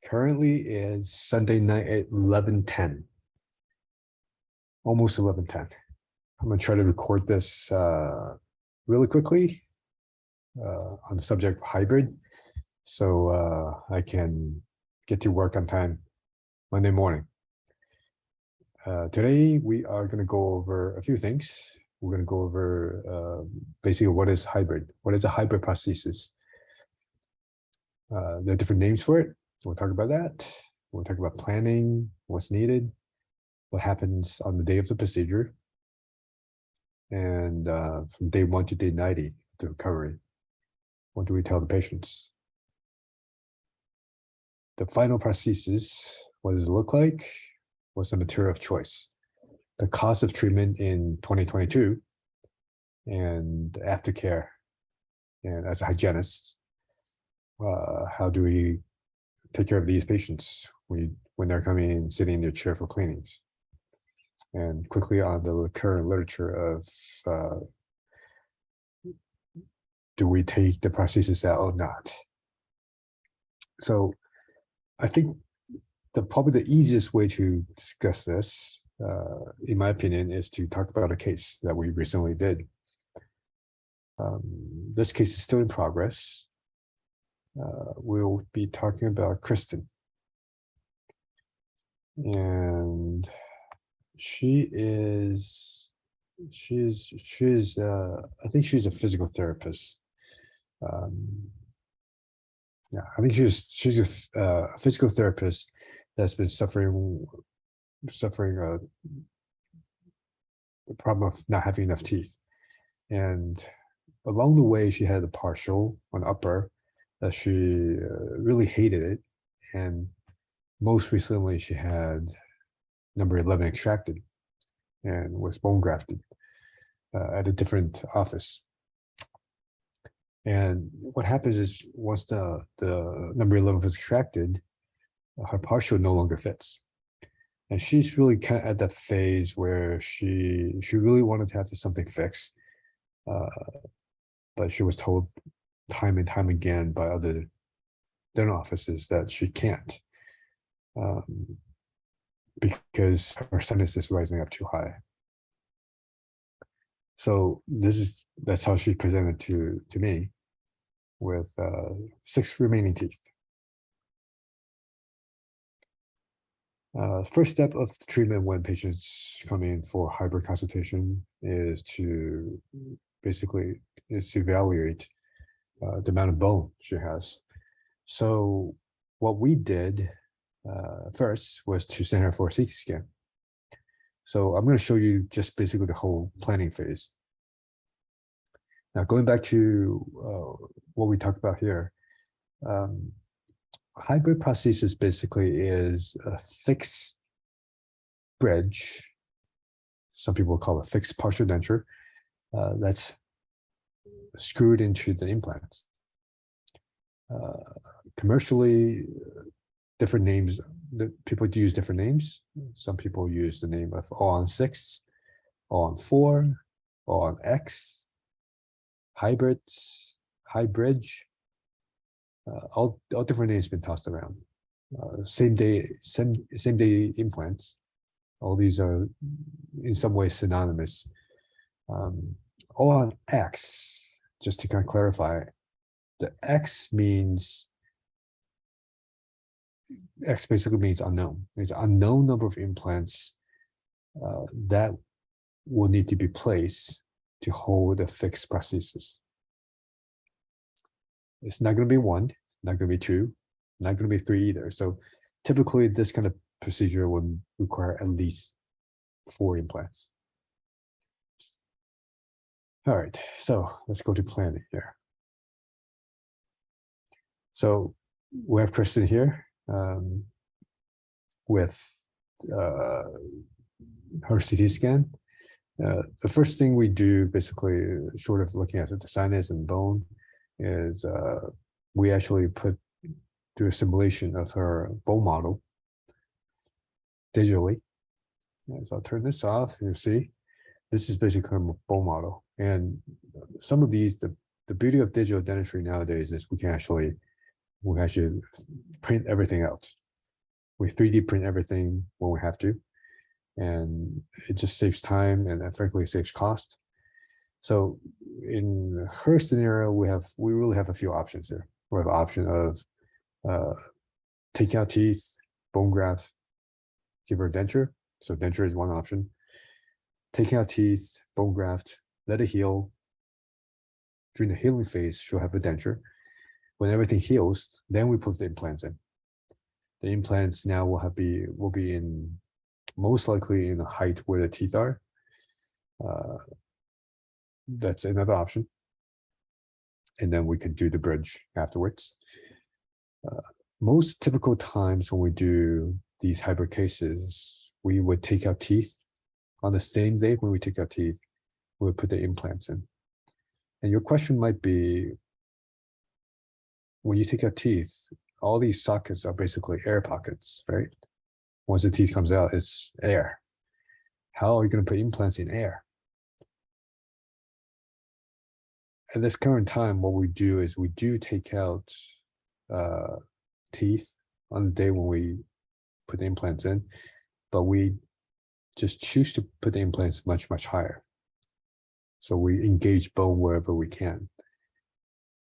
Currently is Sunday night at 11:10, almost 11:10. I'm gonna try to record this really quickly on the subject of hybrid, so I can get to work on time Monday morning. Today we are going to go over a few things. We're going to go over basically what is hybrid, what is a hybrid prosthesis. There are different names for it. We'll talk about that. We'll talk about planning, what's needed, what happens on the day of the procedure, and from day 1 to day 90, the recovery. What do we tell the patients? The final prosthesis, what does it look like? What's the material of choice? The cost of treatment in 2022, and aftercare. And as a hygienist, how do we take care of these patients when they're coming in, sitting in their chair for cleanings? And quickly on the current literature of do we take the prosthesis out or not? So I think probably the easiest way to discuss this, in my opinion, is to talk about a case that we recently did. This case is still in progress. We'll be talking about Kristen. And I think she's a physical therapist. Yeah, I think she's a physical therapist that's been suffering a problem of not having enough teeth. And along the way, she had a partial on upper that she really hated it. And most recently, she had number 11 extracted and was bone grafted at a different office. And what happens is once the number 11 was extracted, her partial no longer fits. And she's really kind of at that phase where she really wanted to have something fixed, but she was told time and time again by other dental offices that she can't, because her sinus is rising up too high. So that's how she presented to me with 6 remaining teeth. First step of the treatment when patients come in for hybrid consultation is to evaluate the amount of bone she has. So what we did first was to send her for a CT scan. So I'm going to show you just basically the whole planning phase. Now, going back to what we talked about here, hybrid prosthesis basically is a fixed bridge. Some people call it fixed partial denture that's screwed into the implants. Commercially, different names, people use different names. Some people use the name of All-on-6, All-on-4, All-on-X, hybrids, hybridge. All different names been tossed around. Same day implants. All these are in some way synonymous. All-on-X, just to kind of clarify, the X basically means unknown. There's an unknown number of implants that will need to be placed to hold a fixed prosthesis. It's not going to be 1, not going to be 2, not going to be 3 either. So typically this kind of procedure would require at least 4 implants. All right, so let's go to planning here. So we have Kristen here with her CT scan. The first thing we do, basically, short of looking at the sinus and bone, is we actually do a simulation of her bone model digitally. So I'll turn this off. You see, this is basically her bone model. And some of these, the beauty of digital dentistry nowadays is we can actually we actually print everything out. We 3D print everything when we have to, and it just saves time and frankly saves cost. So in her scenario, we really have a few options here. We have an option of taking out teeth, bone graft, give her a denture. So denture is one option. Taking out teeth, bone graft, let it heal. During the healing phase, she'll have a denture. When everything heals, then we put the implants in. The implants now will be in most likely in the height where the teeth are. That's another option. And then we can do the bridge afterwards. Most typical times when we do these hybrid cases, we would take out teeth. On the same day when we take out teeth, we would put the implants in. And your question might be, when you take out teeth, all these sockets are basically air pockets, right? Once the teeth comes out, it's air. How are you going to put implants in air? At this current time, what we do is we do take out teeth on the day when we put the implants in, but we just choose to put the implants much, much higher. So we engage bone wherever we can.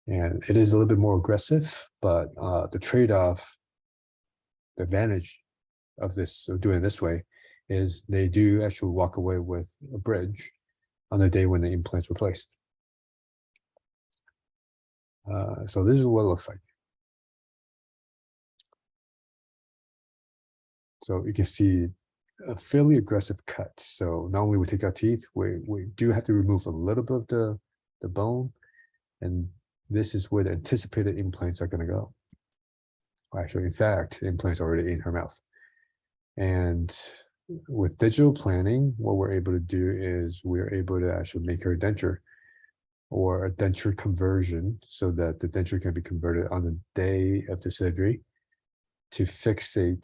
And it is a little bit more aggressive, but the trade-off, the advantage of doing it this way is they do actually walk away with a bridge on the day when the implants were placed. So this is what it looks like. So you can see a fairly aggressive cut. So not only we take out teeth, we do have to remove a little bit of the bone, and this is where the anticipated implants are going to go. Actually, in fact, the implants are already in her mouth. And with digital planning, what we're able to do is we're able to actually make her a denture or a denture conversion so that the denture can be converted on the day of the surgery to be fixed into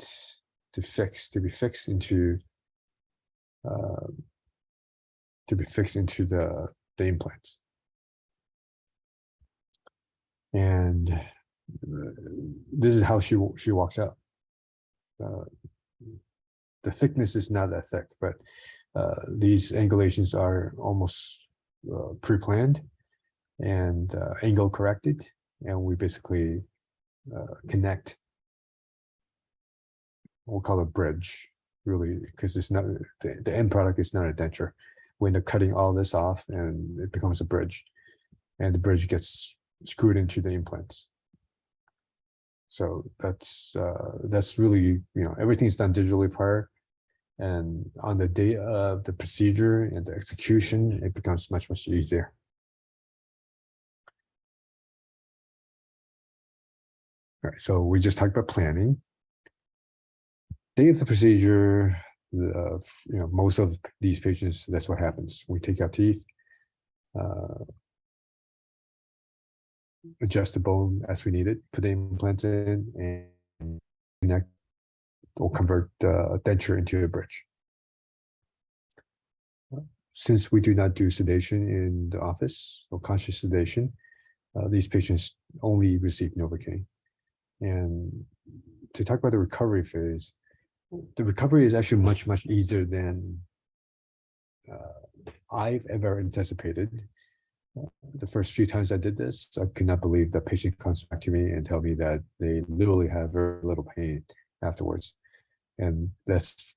the implants. And this is how she walks out. The thickness is not that thick, but these angulations are almost pre-planned and angle corrected, and we basically connect. We'll call it bridge, really, because it's not the end product is not a denture. We end up cutting all this off, and it becomes a bridge, and the bridge gets screwed into the implants. So that's really, everything's done digitally prior, and on the day of the procedure and the execution, it becomes much, much easier. All right, so we just talked about planning. Day of the procedure, most of these patients, that's what happens. We take out teeth, adjust the bone as we need it, put the implants in, and connect or convert the denture into a bridge. Since we do not do sedation in the office or conscious sedation, these patients only receive Novocaine. And to talk about the recovery phase, the recovery is actually much, much easier than I've ever anticipated. The first few times I did this, I could not believe that patient comes back to me and tell me that they literally have very little pain afterwards. And that's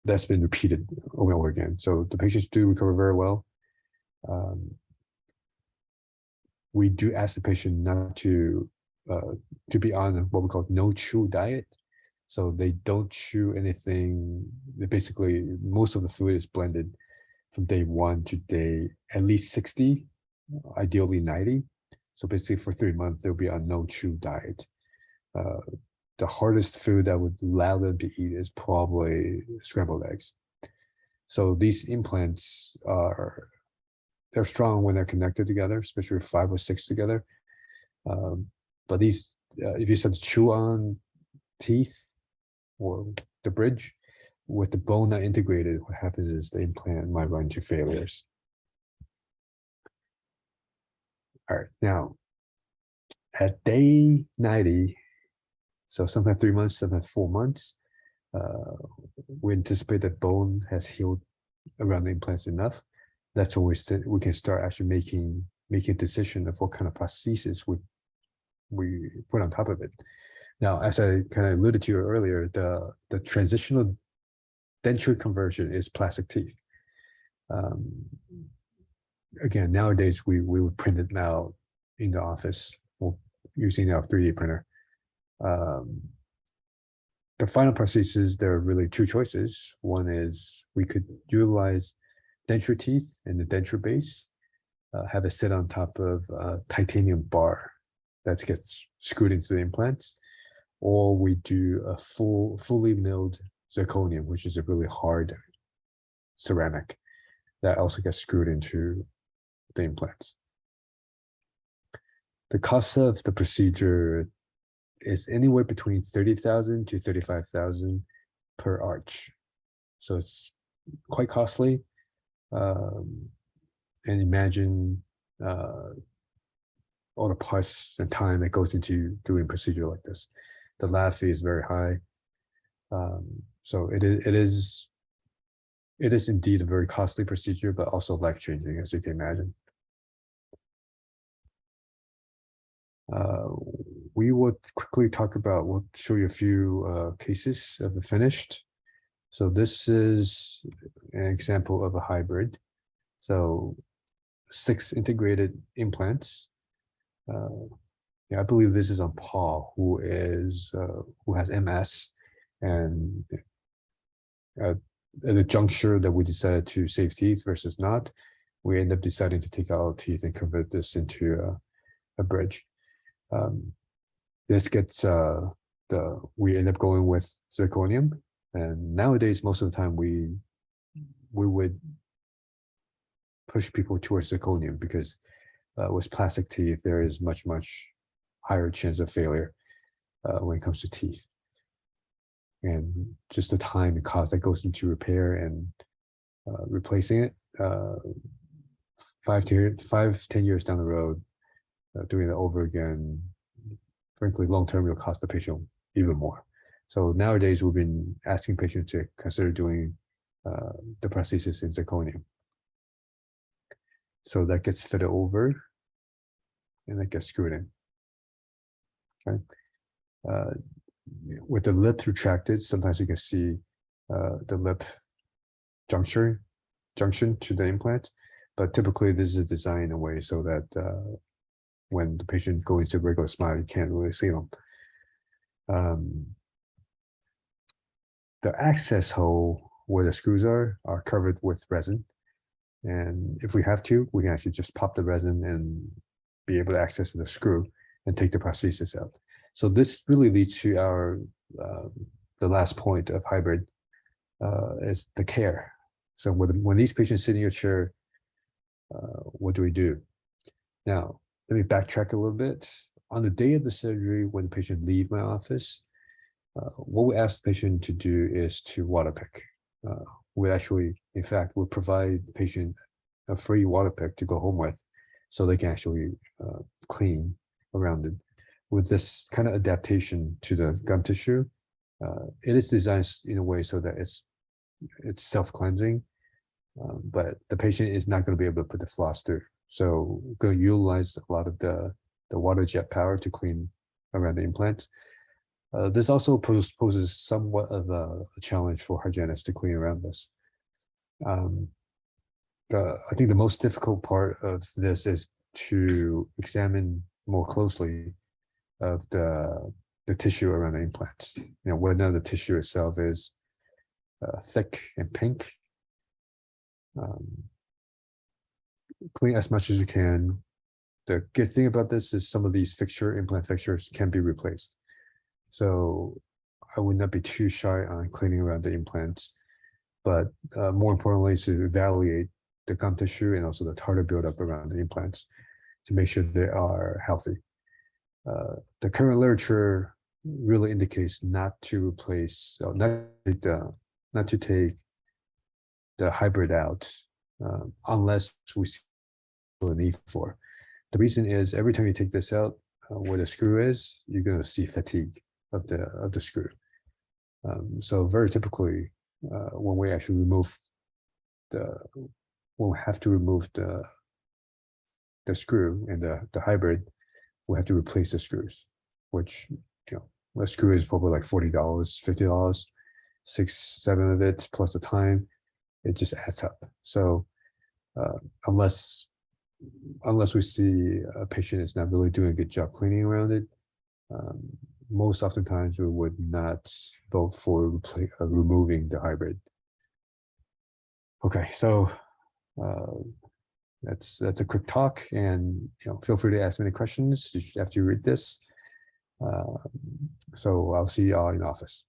been repeated over and over again. So the patients do recover very well. We do ask the patient not to be on what we call no chew diet. So they don't chew anything. They basically, most of the food is blended from day 1 to day at least 60, ideally 90. So basically for 3 months, they'll be on no chew diet. The hardest food that would allow them to eat is probably scrambled eggs. So these implants they're strong when they're connected together, especially 5 or 6 together. But these, if you start to chew on teeth or the bridge, with the bone not integrated, what happens is the implant might run into failures. All right, now, At day 90, so sometimes 3 months, sometimes 4 months, uh, we anticipate that bone has healed around the implants enough. That's when we can start actually making a decision of what kind of prosthesis we put on top of it. Now, as I kind of alluded to earlier, the transitional denture conversion is plastic teeth. Um, Again, nowadays we would print it now in the office using our 3D printer. The final prosthesis, there are really two choices. One is we could utilize denture teeth and the denture base, have it sit on top of a titanium bar that gets screwed into the implants, or we do a fully milled zirconium, which is a really hard ceramic that also gets screwed into the implants. The cost of the procedure is anywhere between 30,000 to 35,000 per arch. So it's quite costly. And imagine all the parts and time that goes into doing a procedure like this. The lab fee is very high. So it is indeed a very costly procedure, but also life-changing, as you can imagine. We will quickly talk about, we'll show you a few cases of the finished. So this is an example of a hybrid. So 6 integrated implants. Yeah, I believe this is on Paul, who has MS, and at the juncture that we decided to save teeth versus not, we end up deciding to take out teeth and convert this into a bridge. This gets we end up going with zirconium, and nowadays most of the time we would push people towards zirconium because with plastic teeth there is much higher chance of failure when it comes to teeth, and just the time and cost that goes into repair and replacing it 5-10 years down the road, doing it over again, frankly, long term, will cost the patient even more. So nowadays, we've been asking patients to consider doing the prosthesis in zirconium. So that gets fitted over, and that gets screwed in. Okay. With the lip retracted, sometimes you can see the lip junction to the implant, but typically this is designed in a way so that when the patient goes into regular smile, you can't really see them. The access hole where the screws are covered with resin. And if we have to, we can actually just pop the resin and be able to access the screw and take the prosthesis out. So this really leads to our the last point of hybrid is the care. So when these patients sit in your chair, what do we do? Now, let me backtrack a little bit. On the day of the surgery, when the patient leaves my office, what we ask the patient to do is to water pick. We actually, in fact, will provide the patient a free water pick to go home with, so they can actually clean around it. With this kind of adaptation to the gum tissue, it is designed in a way so that it's self-cleansing, but the patient is not going to be able to put the floss through. So we're going to utilize a lot of the water jet power to clean around the implants. This also poses somewhat of a challenge for hygienists to clean around this. I think the most difficult part of this is to examine more closely of the tissue around the implants. Whether the tissue itself is thick and pink. Clean as much as you can. The good thing about this is some of these implant fixtures can be replaced. So I would not be too shy on cleaning around the implants, but more importantly is to evaluate the gum tissue and also the tartar buildup around the implants to make sure they are healthy. The current literature really indicates not to replace, not to take the hybrid out unless we see a need for. The reason is every time you take this out, where the screw is, you're going to see fatigue of the screw. So very typically, when we actually remove when we have to remove the screw in the hybrid, we have to replace the screws, which, a screw is probably like $40, $50, 6, 7 of it plus the time, it just adds up. So unless we see a patient is not really doing a good job cleaning around it, most oftentimes we would not vote for removing the hybrid. Okay, so that's a quick talk, and feel free to ask me any questions after you read this. So I'll see you all in office.